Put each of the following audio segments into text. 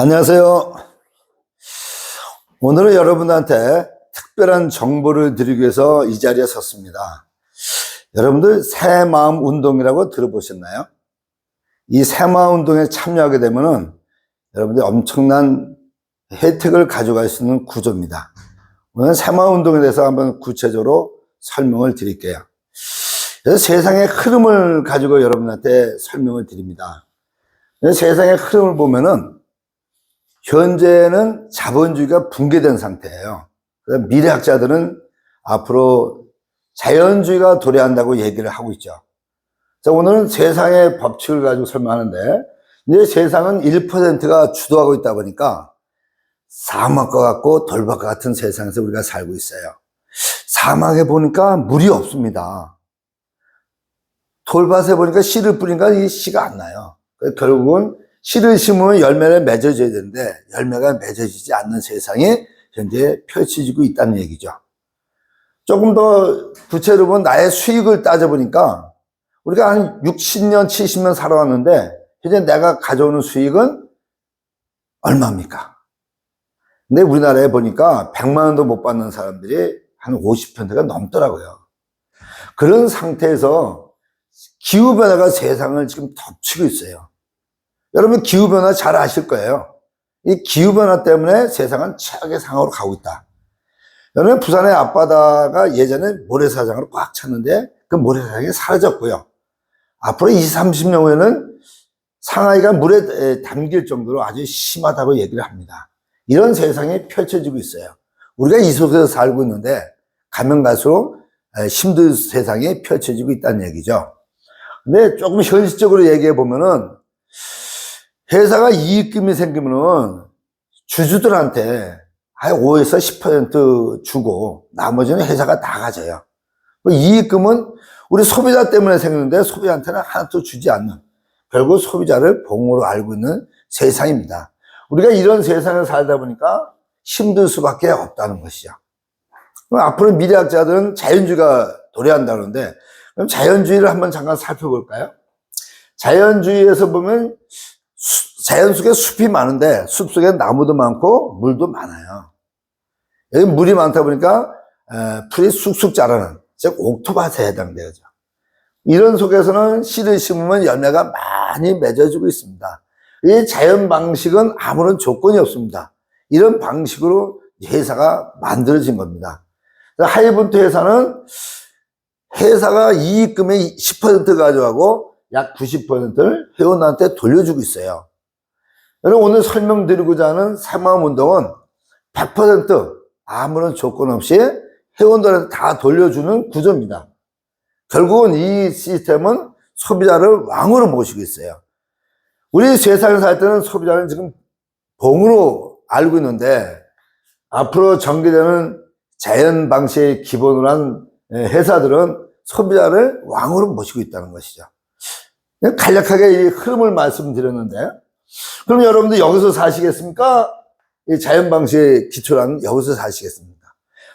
안녕하세요. 오늘은 여러분한테 특별한 정보를 드리기 위해서 이 자리에 섰습니다. 여러분들 새마음 운동이라고 들어보셨나요? 이 새마음 운동에 참여하게 되면은 여러분들이 엄청난 혜택을 가져갈 수 있는 구조입니다. 오늘 새마음 운동에 대해서 한번 구체적으로 설명을 드릴게요. 그래서 세상의 흐름을 가지고 여러분한테 설명을 드립니다. 세상의 흐름을 보면은 현재는 자본주의가 붕괴된 상태예요. 그래서 미래학자들은 앞으로 자연주의가 도래한다고 얘기를 하고 있죠. 자, 오늘은 세상의 법칙을 가지고 설명하는데, 이제 세상은 1%가 주도하고 있다 보니까 사막과 같고 돌밭과 같은 세상에서 우리가 살고 있어요. 사막에 보니까 물이 없습니다. 돌밭에 보니까 씨를 뿌리니까 이 씨가 안 나요. 결국은 씨를 심으면 열매를 맺어줘야 되는데 열매가 맺어지지 않는 세상이 현재 펼쳐지고 있다는 얘기죠. 조금 더 구체로 보면 나의 수익을 따져보니까 우리가 한 60년, 70년 살아왔는데 현재 내가 가져오는 수익은 얼마입니까? 근데 우리나라에 보니까 100만 원도 못 받는 사람들이 한 50%가 넘더라고요. 그런 상태에서 기후변화가 세상을 지금 덮치고 있어요. 여러분 기후변화 잘 아실 거예요. 이 기후변화 때문에 세상은 최악의 상황으로 가고 있다. 여러분 부산의 앞바다가 예전에 모래사장으로 꽉 찼는데 그 모래사장이 사라졌고요. 앞으로 20, 30년 후에는 상하이가 물에 담길 정도로 아주 심하다고 얘기를 합니다. 이런 세상이 펼쳐지고 있어요. 우리가 이 속에서 살고 있는데 가면 갈수록 힘든 세상이 펼쳐지고 있다는 얘기죠. 근데 조금 현실적으로 얘기해 보면은 회사가 이익금이 생기면은 주주들한테 5에서 10% 주고 나머지는 회사가 다 가져요. 이익금은 우리 소비자 때문에 생기는데 소비자한테는 하나도 주지 않는, 결국 소비자를 봉으로 알고 있는 세상입니다. 우리가 이런 세상에 살다 보니까 힘들 수밖에 없다는 것이죠. 그럼 앞으로 미래학자들은 자연주의가 도래한다는데 그럼 자연주의를 한번 잠깐 살펴볼까요? 자연주의에서 보면 자연 속에 숲이 많은데 숲 속에 나무도 많고 물도 많아요. 여기 물이 많다 보니까 풀이 쑥쑥 자라는, 즉 옥토밭에 해당되죠. 이런 속에서는 씨를 심으면 열매가 많이 맺어지고 있습니다. 이 자연 방식은 아무런 조건이 없습니다. 이런 방식으로 회사가 만들어진 겁니다. 하이브트 회사는 회사가 이익금의 10% 가져가고 약 90%를 회원한테 돌려주고 있어요. 여러분 오늘 설명드리고자 하는 새마음 운동은 100% 아무런 조건 없이 회원들한테 다 돌려주는 구조입니다. 결국은 이 시스템은 소비자를 왕으로 모시고 있어요. 우리 세상에 살 때는 소비자는 지금 봉으로 알고 있는데 앞으로 전개되는 자연 방식의 기본으로 한 회사들은 소비자를 왕으로 모시고 있다는 것이죠. 간략하게 이 흐름을 말씀드렸는데, 그럼 여러분들 여기서 사시겠습니까? 이 자연 방식의 기초라는 여기서 사시겠습니까?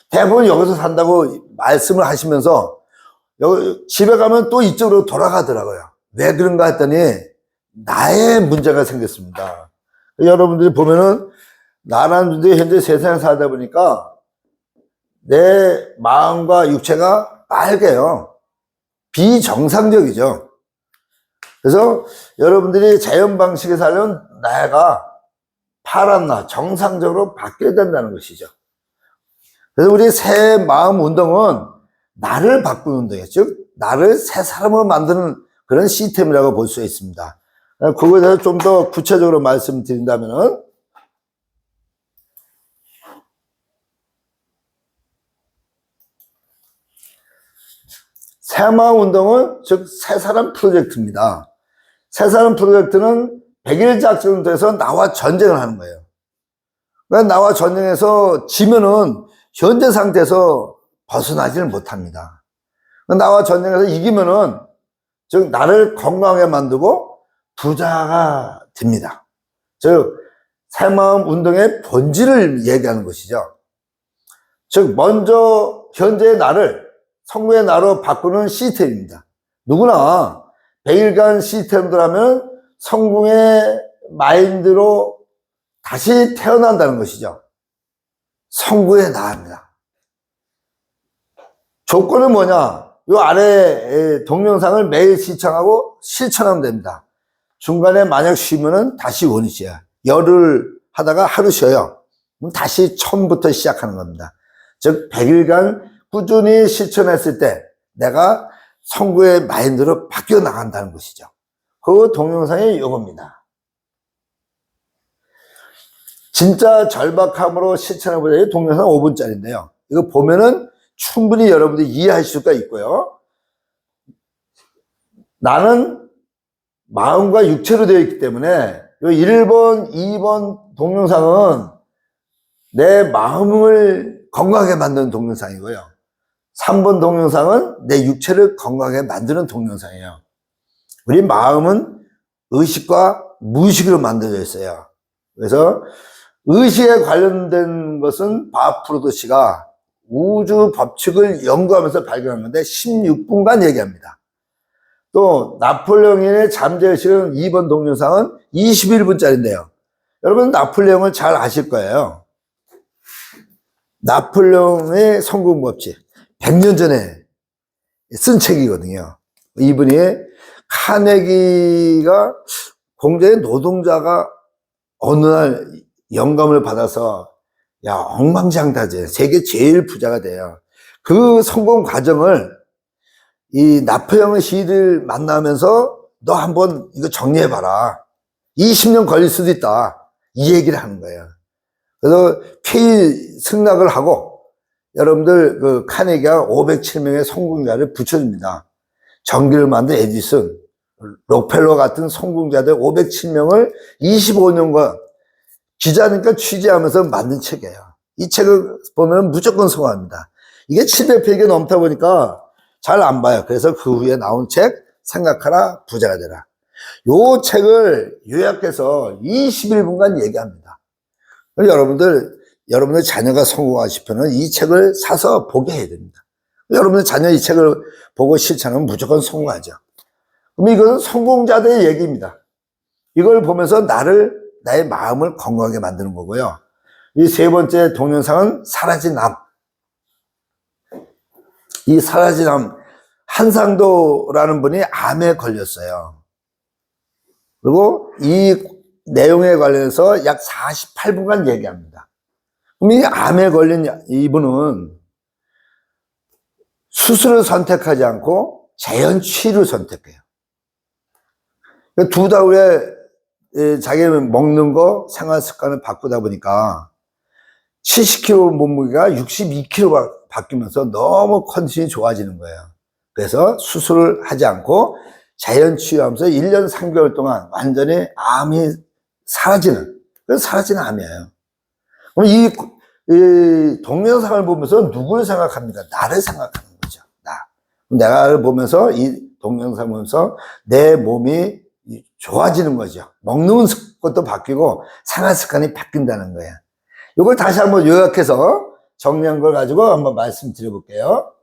대부분 여기서 산다고 말씀을 하시면서 집에 가면 또 이쪽으로 돌아가더라고요. 왜 그런가 했더니 나의 문제가 생겼습니다. 여러분들이 보면은 나라는 분들이 현재 세상에 살다 보니까 내 마음과 육체가 빨개요. 비정상적이죠. 그래서 여러분들이 자연 방식에 살려면 내가 파란 나, 정상적으로 바뀌어야 된다는 것이죠. 그래서 우리 새 마음 운동은 나를 바꾸는 운동이에요. 즉, 나를 새 사람으로 만드는 그런 시스템이라고 볼 수 있습니다. 그거에 대해서 좀 더 구체적으로 말씀드린다면은, 새마음 운동은 즉 새 사람 프로젝트입니다. 새 사람 프로젝트는 100일 작전돼서 나와 전쟁을 하는 거예요. 그러니까 나와 전쟁에서 지면은 현재 상태에서 벗어나지를 못합니다. 나와 전쟁에서 이기면은 즉 나를 건강하게 만들고 부자가 됩니다. 즉 새마음 운동의 본질을 얘기하는 것이죠. 즉 먼저 현재의 나를 성공의 나로 바꾸는 시스템입니다. 누구나 100일간 시스템들 하면 성공의 마인드로 다시 태어난다는 것이죠. 성구에 나갑니다. 조건은 뭐냐? 이 아래 동영상을 매일 시청하고 실천하면 됩니다. 중간에 만약 쉬면은 다시 원위치야. 열흘 하다가 하루 쉬어요. 그럼 다시 처음부터 시작하는 겁니다. 즉 100일간 꾸준히 실천했을 때 내가 성구의 마인드로 바뀌어 나간다는 것이죠. 그 동영상이 이겁니다. 진짜 절박함으로 실천해보자. 이 동영상 5분짜리인데요. 이거 보면은 충분히 여러분들이 이해할 수가 있고요. 나는 마음과 육체로 되어 있기 때문에 이 1번, 2번 동영상은 내 마음을 건강하게 만드는 동영상이고요. 3번 동영상은 내 육체를 건강하게 만드는 동영상이에요. 우리 마음은 의식과 무의식으로 만들어져 있어요. 그래서 의식에 관련된 것은 바프로도 씨가 우주 법칙을 연구하면서 발견한 건데 16분간 얘기합니다. 또 나폴레옹의 잠재의식은 2번 동영상은 21분짜리인데요. 여러분 나폴레옹을 잘 아실 거예요. 나폴레옹의 성공법칙 100년 전에 쓴 책이거든요. 이분이 카네기가 공장의 노동자가 어느 날 영감을 받아서 야 엉망장다제 세계 제일 부자가 돼요. 그 성공 과정을 이 나폴레옹의 시를 만나면서 너 한번 이거 정리해봐라. 20년 걸릴 수도 있다. 이 얘기를 하는 거예요. 그래서 폐위 승낙을 하고 여러분들 그 카네기가 507명의 성공자를 붙여줍니다. 전기를 만든 에디슨, 록펠러 같은 성공자들 507명을 25년간 기자니까 취재하면서 만든 책이에요. 이 책을 보면 무조건 성공합니다. 이게 700페이지 넘다 보니까 잘 안 봐요. 그래서 그 후에 나온 책 생각하라 부자가 되라. 요 책을 요약해서 21분간 얘기합니다. 여러분들 자녀가 성공하시면 이 책을 사서 보게 해야 됩니다. 여러분들 자녀 이 책을 보고 실천하면 무조건 성공하죠. 그럼 이건 성공자들의 얘기입니다. 이걸 보면서 나의 마음을 건강하게 만드는 거고요. 이 세 번째 동영상은 사라진 암. 이 사라진 암, 한상도라는 분이 암에 걸렸어요. 그리고 이 내용에 관련해서 약 48분간 얘기합니다. 그럼 이 암에 걸린 이분은 수술을 선택하지 않고 자연치유를 선택해요. 두 달 후에 자기는 먹는 거 생활 습관을 바꾸다 보니까 70kg 몸무게가 62kg가 바뀌면서 너무 컨디션이 좋아지는 거예요. 그래서 수술을 하지 않고 자연 치유하면서 1년 3개월 동안 완전히 암이 사라지는 암이에요. 그럼 이 동영상을 보면서 누구를 생각합니까? 나를 생각하는 거죠. 내가 보면서 이 동영상을 보면서 내 몸이 좋아지는 거죠. 먹는 것도 바뀌고 생활 습관이 바뀐다는 거예요. 이걸 다시 한번 요약해서 정리한 걸 가지고 한번 말씀드려 볼게요.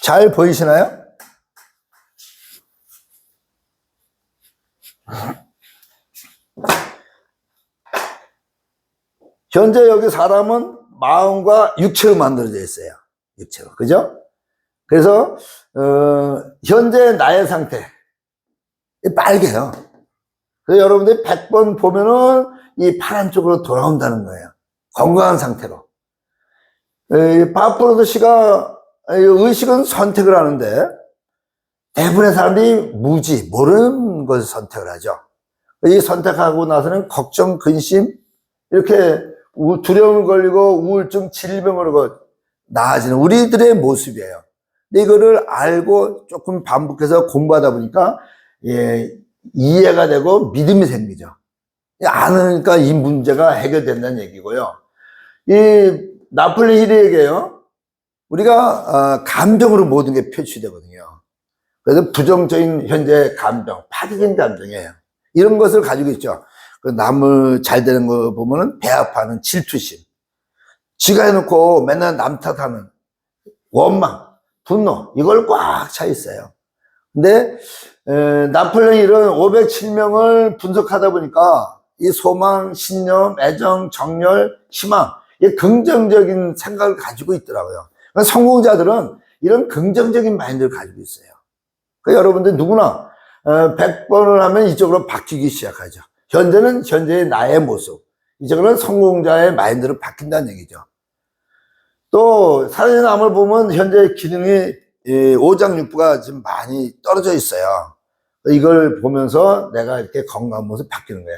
잘 보이시나요? 현재 여기 사람은 마음과 육체로 만들어져 있어요. 육체로. 그죠? 그래서 현재 나의 상태 빨개요. 그래서 여러분들이 100번 보면은 이 파란 쪽으로 돌아온다는 거예요. 건강한 상태로. 바프로도 씨가 의식은 선택을 하는데 대부분의 사람들이 모르는 것을 선택을 하죠. 이 선택하고 나서는 걱정, 근심 이렇게 두려움을 걸리고 우울증, 질병으로 나아지는 우리들의 모습이에요. 근데 이거를 알고 조금 반복해서 공부하다 보니까 이해가 되고 믿음이 생기죠. 아니까 이 문제가 해결된다는 얘기고요. 이 나폴레 힐에게요, 우리가 감정으로 모든 게 표출되거든요. 그래서 부정적인 현재 감정, 파괴적인 감정이에요. 이런 것을 가지고 있죠. 남을 잘 되는 거 보면은 배 아파하는 질투심, 지가 해놓고 맨날 남 탓하는 원망, 분노, 이걸 꽉 차 있어요. 근데 나폴레옹이 이런 507명을 분석하다 보니까 이 소망, 신념, 애정, 정열, 희망, 이 긍정적인 생각을 가지고 있더라고요. 그러니까 성공자들은 이런 긍정적인 마인드를 가지고 있어요. 그러니까 여러분들 누구나 100번을 하면 이쪽으로 바뀌기 시작하죠. 현재는 현재의 나의 모습, 이쪽으로는 성공자의 마인드로 바뀐다는 얘기죠. 또 살아남을 보면 현재 기능이 오장육부가 지금 많이 떨어져 있어요. 이걸 보면서 내가 이렇게 건강한 모습 바뀌는 거예요.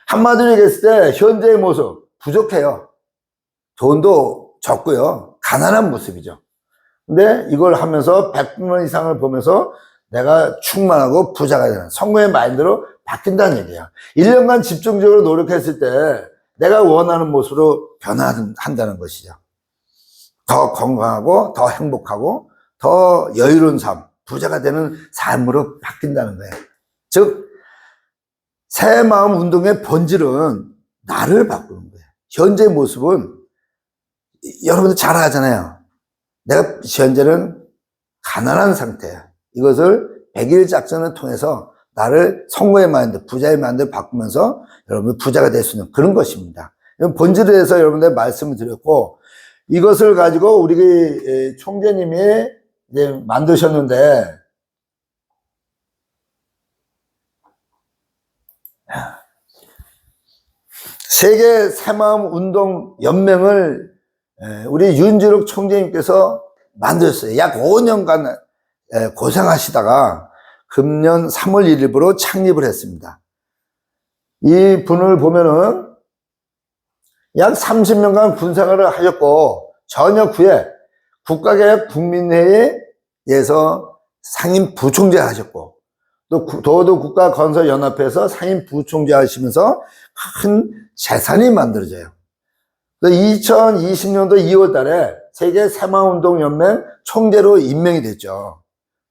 한마디로 얘기했을 때 현재의 모습 부족해요. 돈도 적고요. 가난한 모습이죠. 근데 이걸 하면서 100번 이상을 보면서 내가 충만하고 부자가 되는 성공의 마인드로 바뀐다는 얘기야. 1년간 집중적으로 노력했을 때 내가 원하는 모습으로 변화한다는 것이죠. 더 건강하고 더 행복하고 더 여유로운 삶, 부자가 되는 삶으로 바뀐다는 거예요. 즉 새 마음 운동의 본질은 나를 바꾸는 거예요. 현재 모습은 여러분들 잘 아잖아요. 내가 현재는 가난한 상태야. 이것을 100일 작전을 통해서 나를 성공의 마인드, 부자의 마인드를 바꾸면서 여러분 부자가 될 수 있는 그런 것입니다. 본질에 대해서 여러분들 말씀을 드렸고, 이것을 가지고 우리 총재님이 이제 만드셨는데, 세계 새마음 운동 연맹을 우리 윤주록 총재님께서 만드셨어요. 약 5년간 고생하시다가 금년 3월 1일부로 창립을 했습니다. 이 분을 보면은 약 30년간 군생활을 하셨고, 전역 후에 국가개혁 국민회의에서 상임 부총재 하셨고, 또 도도 국가건설연합회에서 상임 부총재 하시면서 큰 재산이 만들어져요. 2020년도 2월 달에 세계 새마음운동연맹 총재로 임명이 됐죠.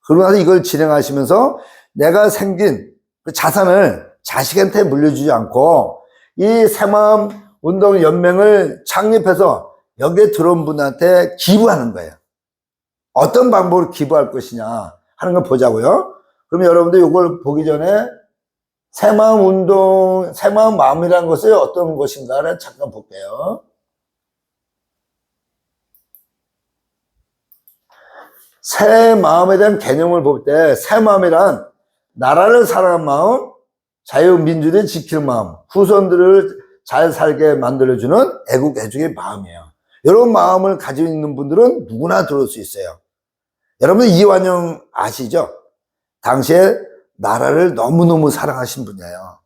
그러고 나서 이걸 진행하시면서 내가 생긴 그 자산을 자식한테 물려주지 않고 이 새마음운동연맹을 창립해서 여기에 들어온 분한테 기부하는 거예요. 어떤 방법으로 기부할 것이냐 하는 걸 보자고요. 그럼 여러분들 이걸 보기 전에 새마음운동, 새마음마음이라는 것이 어떤 것인가를 잠깐 볼게요. 새 마음에 대한 개념을 볼 때 새 마음이란 나라를 사랑하는 마음, 자유민주주의 지키는 마음, 후손들을 잘 살게 만들어주는 애국 애족의 마음이에요. 이런 마음을 가지고 있는 분들은 누구나 들어올 수 있어요. 여러분 이완용 아시죠? 당시에 나라를 너무너무 사랑하신 분이에요.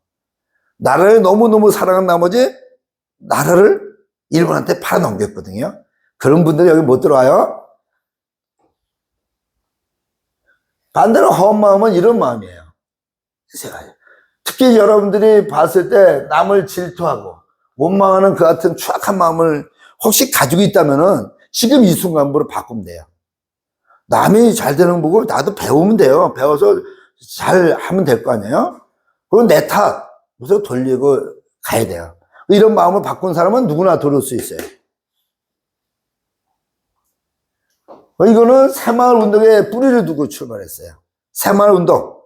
나라를 너무너무 사랑한 나머지 나라를 일본한테 팔아넘겼거든요. 그런 분들이 여기 못 들어와요. 반대로 허운 마음은 이런 마음이에요. 특히 여러분들이 봤을 때 남을 질투하고 원망하는 그 같은 추악한 마음을 혹시 가지고 있다면은 지금 이 순간부로 바꾸면 돼요. 남이 잘 되는 거 보고 나도 배우면 돼요. 배워서 잘 하면 될 거 아니에요? 그건 내 탓. 무슨 돌리고 가야 돼요. 이런 마음을 바꾼 사람은 누구나 들어올 수 있어요. 이거는 새마을 운동에 뿌리를 두고 출발했어요. 새마을 운동.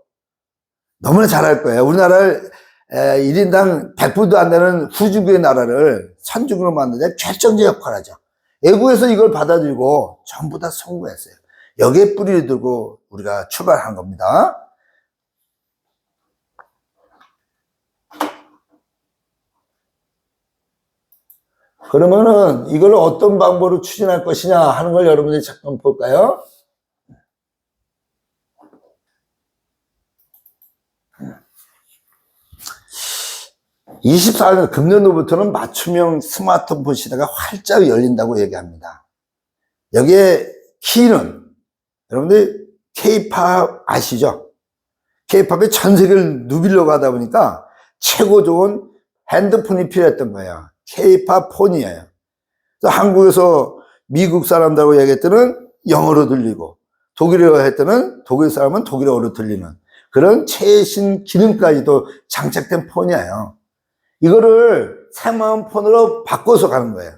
너무나 잘할 거예요. 우리나라를 1인당 100불도 안 되는 후진국의 나라를 선진국으로 만드는 데 결정적 역할을 하죠. 외국에서 이걸 받아들이고 전부 다 성공했어요. 여기에 뿌리를 두고 우리가 출발한 겁니다. 그러면은 이걸 어떤 방법으로 추진할 것이냐 하는 걸 여러분들이 잠깐 볼까요? (24년) 금년도부터는 맞춤형 스마트폰 시대가 활짝 열린다고 얘기합니다. 여기에 키는 여러분들 K-팝 아시죠? K-팝이 전 세계를 누비려고 하다 보니까 최고 좋은 핸드폰이 필요했던 거예요. K-팝 폰이에요. 그래서 한국에서 미국 사람들하고 얘기할 때는 영어로 들리고, 독일어 할 때는 독일 사람은 독일어로 들리는 그런 최신 기능까지도 장착된 폰이에요. 이거를 새마음 폰으로 바꿔서 가는 거예요.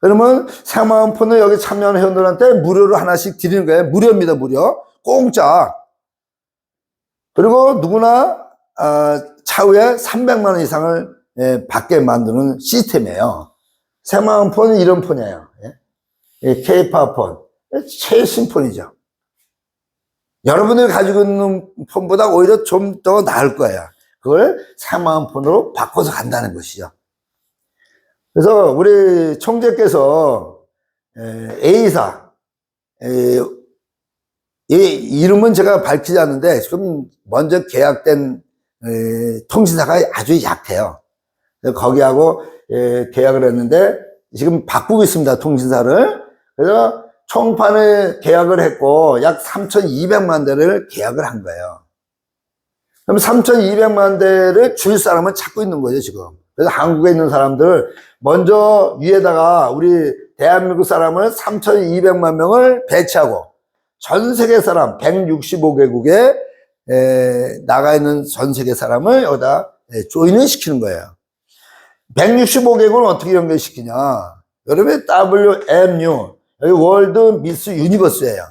그러면 새마을폰을 여기 참여하는 회원들한테 무료로 하나씩 드리는 거예요. 무료입니다, 무료. 공짜. 그리고 누구나 차후에 300만 원 이상을 받게 만드는 시스템이에요. 새마을폰은 이런 폰이에요. K-파워폰. 최신 폰이죠. 여러분들이 가지고 있는 폰보다 오히려 좀 더 나을 거예요. 그걸 새마을폰으로 바꿔서 간다는 것이죠. 그래서 우리 총재께서 A사, 이 이름은 제가 밝히지 않는데 지금 먼저 계약된 통신사가 아주 약해요. 거기하고 계약을 했는데 지금 바꾸고 있습니다, 통신사를. 그래서 총판을 계약을 했고 약 3,200만 대를 계약을 한 거예요. 그럼 3,200만 대를 줄 사람을 찾고 있는 거죠, 지금. 그래서 한국에 있는 사람들 먼저 위에다가 우리 대한민국 사람을 3,200만 명을 배치하고 전 세계 사람 165개국에 나가 있는 전 세계 사람을 여기다 조인을 시키는 거예요. 165개국을 어떻게 연결시키냐? 여러분 WMU, 여기 월드 미스 유니버스예요.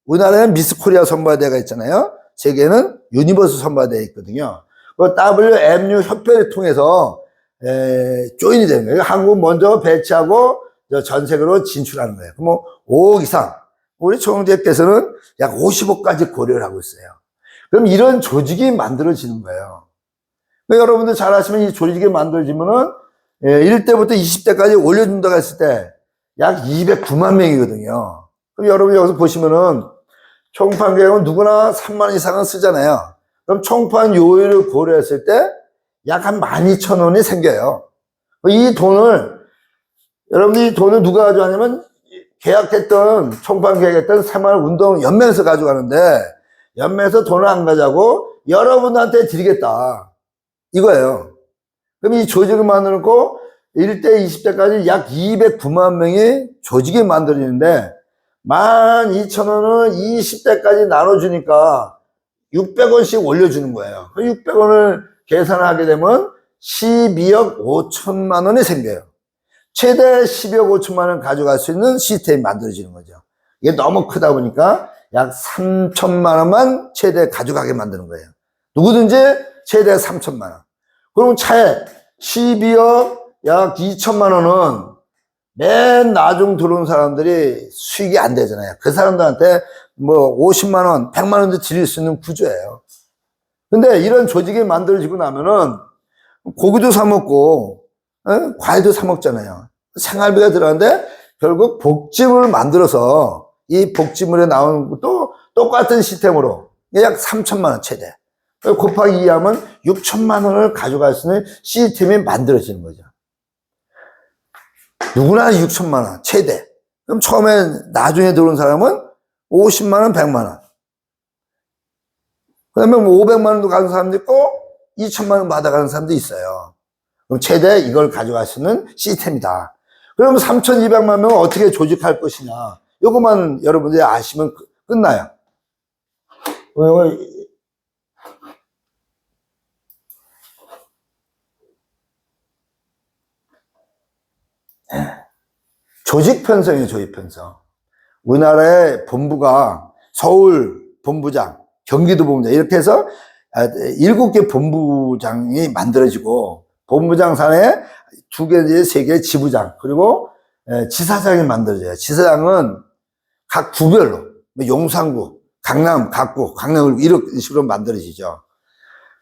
우리나라에는 미스 코리아 선발대회가 있잖아요. 세계는 유니버스 선발대회 있거든요. 그 WMU 협회를 통해서 조인이 되는 거예요. 한국 먼저 배치하고 전 세계로 진출하는 거예요. 그럼 5억 이상, 우리 총재께서는 약 50억까지 고려를 하고 있어요. 그럼 이런 조직이 만들어지는 거예요. 그러니까 여러분들 잘 아시면 이 조직이 만들어지면은 1대부터 20대까지 올려준다고 했을 때 약 209만 명이거든요. 그럼 여러분 여기서 보시면은 총판 계획은 누구나 3만 이상은 쓰잖아요. 그럼 총판 요율을 고려했을 때 약 한 12,000원이 생겨요. 이 돈을, 여러분이 이 돈을 누가 가져가냐면 계약했던, 총판 계획했던 새마을운동연맹에서 가져가는데, 연맹에서 돈을 안 가져가고 여러분한테 드리겠다. 이거예요. 그럼 이 조직을 만들고 1대 20대까지 약 209만 명이 조직이 만들어지는데 12,000원을 20대까지 나눠주니까 600원씩 올려주는 거예요. 600원을 계산하게 되면 12억 5천만 원이 생겨요. 최대 12억 5천만 원 가져갈 수 있는 시스템이 만들어지는 거죠. 이게 너무 크다 보니까 약 3천만 원만 최대 가져가게 만드는 거예요. 누구든지 최대 3천만 원. 그럼 차에 12억 약 2천만 원은 맨 나중 들어온 사람들이 수익이 안 되잖아요. 그 사람들한테 뭐 50만 원, 100만 원도 드릴 수 있는 구조예요. 근데 이런 조직이 만들어지고 나면은 고기도 사 먹고 과일도 사 먹잖아요. 생활비가 들어가는데 결국 복지물을 만들어서 이 복지물에 나오는 것도 똑같은 시스템으로 약 3천만 원 최대. 곱하기 2하면 6천만 원을 가져갈 수 있는 시스템이 만들어지는 거죠. 누구나 6천만 원 최대. 그럼 처음에 나중에 들어온 사람은 50만 원, 100만 원. 그 다음에 500만 원도 가는 사람도 있고 2천만 원 받아가는 사람도 있어요. 그럼 최대 이걸 가져갈 수 있는 시스템이다. 그러면 3,200만 명을 어떻게 조직할 것이냐. 이것만 여러분들이 아시면 끝나요. 조직 편성이에요, 조직 편성. 우리나라의 본부가 서울 본부장, 경기도 본부장, 이렇게 해서 7개 본부장이 만들어지고, 본부장 산에 2개, 3개 지부장, 그리고 지사장이 만들어져요. 지사장은 각 구별로, 용산구, 강남, 갑구, 강남을 이런 식으로 만들어지죠.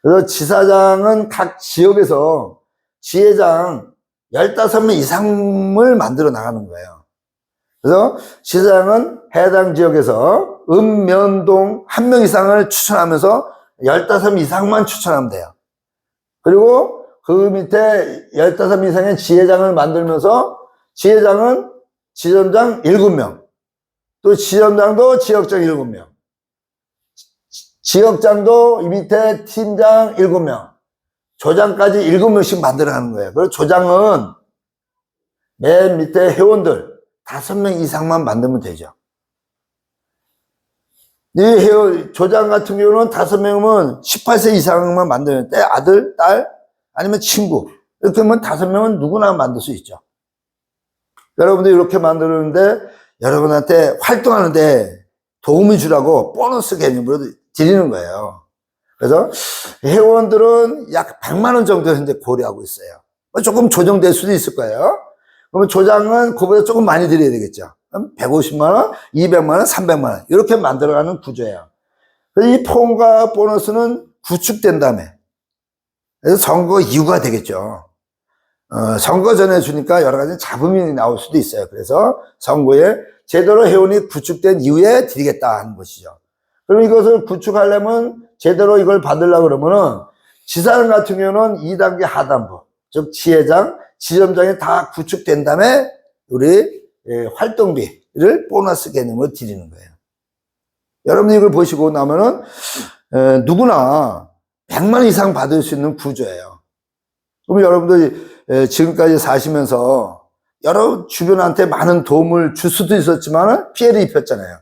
그래서 지사장은 각 지역에서 지회장 15명 이상을 만들어 나가는 거예요. 그래서 지사장은 해당 지역에서 읍면동 1명 이상을 추천하면서 15명 이상만 추천하면 돼요. 그리고 그 밑에 15명 이상의 지회장을 만들면서 지회장은 지점장 7명, 또 지점장도 지역장 7명, 지역장도 이 밑에 팀장 7명, 조장까지 7명씩 만들어가는 거예요. 그리고 조장은 맨 밑에 회원들 5명 이상만 만들면 되죠. 이 조장 같은 경우는 5명이면 18세 이상만 만들면 돼. 아들, 딸, 아니면 친구. 이렇게 하면 5명은 누구나 만들 수 있죠. 여러분들 이렇게 만드는데 여러분한테 활동하는데 도움을 주라고 보너스 개념으로 드리는 거예요. 그래서 회원들은 약 100만 원 정도 현재 고려하고 있어요. 조금 조정될 수도 있을 거예요. 그러면 조장은 그보다 조금 많이 드려야 되겠죠. 150만 원, 200만 원, 300만 원 이렇게 만들어가는 구조예요. 그래서 이 포옹과 보너스는 구축된 다음에 그래서 선거 이후가 되겠죠. 선거 전에 주니까 여러 가지 잡음이 나올 수도 있어요. 그래서 선거에 제대로 회원이 구축된 이후에 드리겠다 하는 것이죠. 그럼 이것을 구축하려면 제대로 이걸 받으려고 그러면은 지사장 같은 경우는 2단계 하단부, 즉 지회장, 지점장이 다 구축된 다음에 우리 활동비를 보너스 개념으로 드리는 거예요. 여러분이 이걸 보시고 나면은 누구나 100만 원 이상 받을 수 있는 구조예요. 그럼 여러분들이 지금까지 사시면서 여러 주변한테 많은 도움을 줄 수도 있었지만 피해를 입혔잖아요.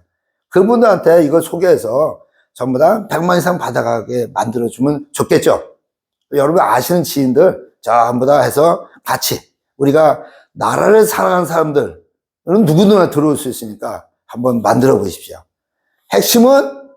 그분들한테 이걸 소개해서 전부 다 100만 이상 받아가게 만들어주면 좋겠죠. 여러분 아시는 지인들 전부 다 해서 같이 우리가 나라를 사랑하는 사람들은 누구나 들어올 수 있으니까 한번 만들어 보십시오. 핵심은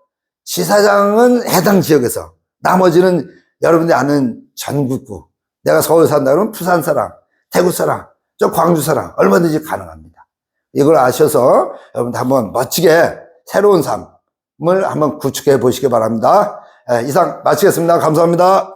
지사장은 해당 지역에서 나머지는 여러분들이 아는 전국구, 내가 서울 산다 그러면 부산 사람, 대구 사람, 저 광주 사람 얼마든지 가능합니다. 이걸 아셔서 여러분들 한번 멋지게 새로운 삶을 한번 구축해 보시기 바랍니다. 이상 마치겠습니다. 감사합니다.